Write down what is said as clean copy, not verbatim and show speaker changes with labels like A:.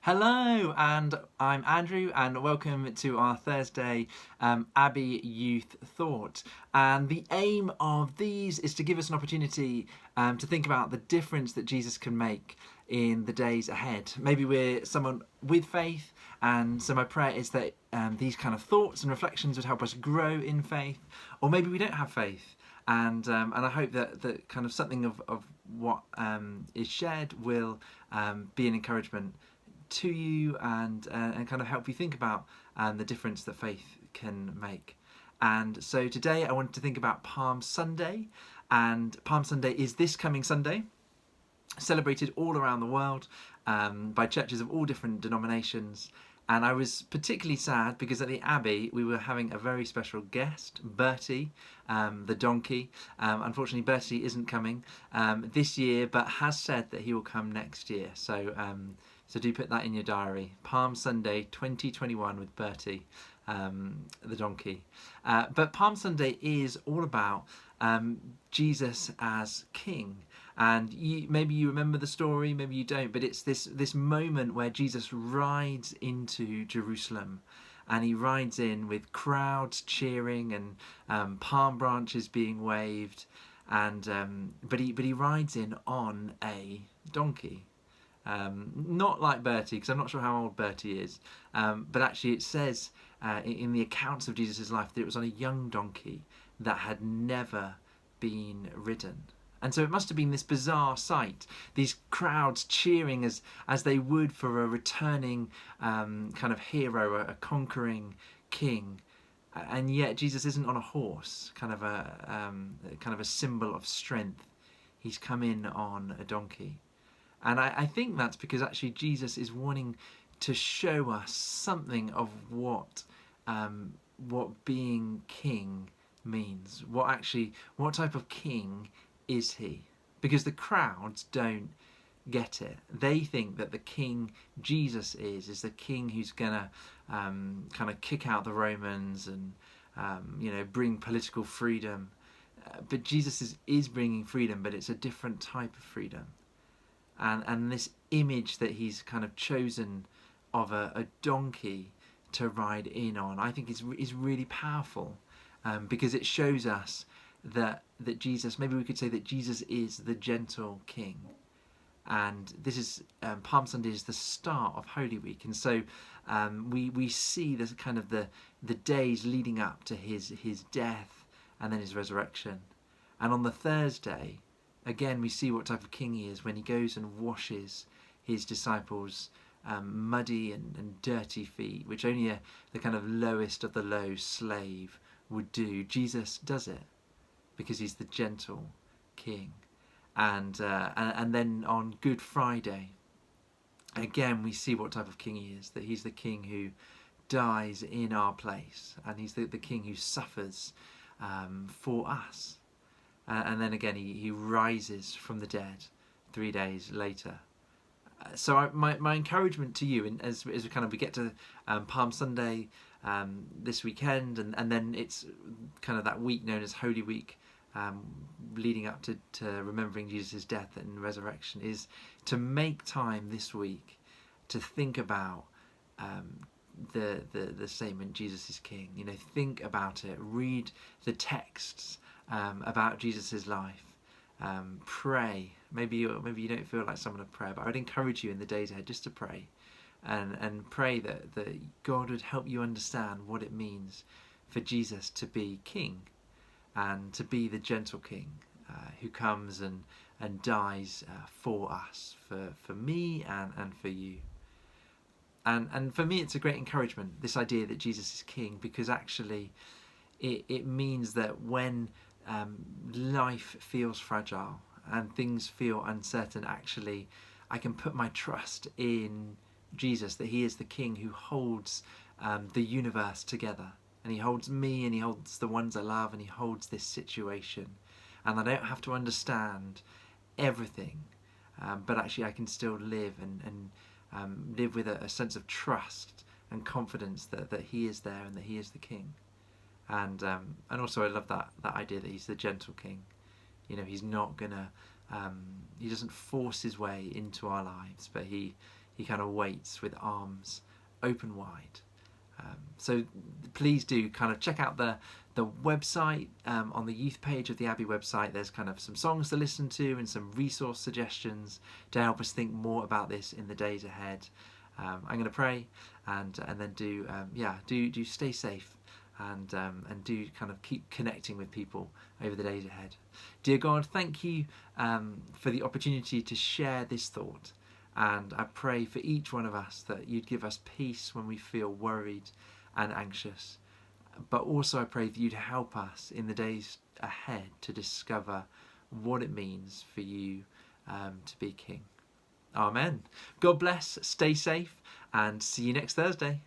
A: Hello, and I'm Andrew, and welcome to our Thursday Abbey Youth Thought. And the aim of these is to give us an opportunity to think about the difference that Jesus can make in the days ahead. Maybe we're someone with faith, and so my prayer is that these kind of thoughts and reflections would help us grow in faith, or maybe we don't have faith. And I hope that kind of something of what is shared will be an encouragement to you and kind of help you think about the difference that faith can make. And so today I wanted to think about Palm Sunday, and Palm Sunday is this coming Sunday, celebrated all around the world by churches of all different denominations. And I was particularly sad because at the Abbey we were having a very special guest, Bertie, the donkey. Unfortunately, Bertie isn't coming this year, but has said that he will come next year. So do put that in your diary. Palm Sunday 2021 with Bertie, the donkey. But Palm Sunday is all about Jesus as King. And maybe you remember the story, maybe you don't, but it's this moment where Jesus rides into Jerusalem, and he rides in with crowds cheering and palm branches being waved, and but he rides in on a donkey. Not like Bertie, because I'm not sure how old Bertie is, but actually it says in the accounts of Jesus' life that it was on a young donkey that had never been ridden. And so it must have been this bizarre sight, these crowds cheering as they would for a returning kind of hero, a conquering king. And yet Jesus isn't on a horse, kind of a symbol of strength. He's come in on a donkey. And I think that's because actually Jesus is wanting to show us something of what being king means. What type of king is he? Because the crowds don't get it. They think that the king Jesus is the king who's gonna kind of kick out the Romans and bring political freedom. But Jesus is bringing freedom, but it's a different type of freedom. And this image that he's kind of chosen of a donkey to ride in on, I think is really powerful, because it shows us that Jesus, maybe we could say that Jesus is the gentle king. And this is Palm Sunday is the start of Holy Week, and so we see this kind of the days leading up to his death and then his resurrection. And on the Thursday, again, we see what type of king he is when he goes and washes his disciples' muddy and dirty feet, which only the kind of lowest of the low slave would do. Jesus does it because he's the gentle king. And then on Good Friday, again, we see what type of king he is, that he's the king who dies in our place, and he's the king who suffers for us. And then again, he rises from the dead 3 days later. So my encouragement to you, as we get to Palm Sunday this weekend, and then it's kind of that week known as Holy Week, leading up to remembering Jesus' death and resurrection, is to make time this week to think about the statement Jesus is King. Think about it, read the texts about Jesus' life, pray. Maybe you don't feel like someone of prayer, but I would encourage you in the days ahead just to pray and pray that God would help you understand what it means for Jesus to be King and to be the gentle King who comes and dies for us, for me and for you. And for me, it's a great encouragement, this idea that Jesus is King, because actually it means that when life feels fragile and things feel uncertain, actually I can put my trust in Jesus, that he is the King who holds the universe together, and he holds me, and he holds the ones I love, and he holds this situation, and I don't have to understand everything, but actually I can still live and live with a sense of trust and confidence that he is there and that he is the King. And also I love that idea that he's the gentle King. He's not gonna he doesn't force his way into our lives, but he he kind of waits with arms open wide. So please do kind of check out the website. On the youth page of the Abbey website, there's kind of some songs to listen to and some resource suggestions to help us think more about this in the days ahead. I'm going to pray and then do stay safe and do kind of keep connecting with people over the days ahead. Dear God, thank you for the opportunity to share this thought. And I pray for each one of us that you'd give us peace when we feel worried and anxious. But also I pray that you'd help us in the days ahead to discover what it means for you to be King. Amen. God bless, stay safe, and see you next Thursday.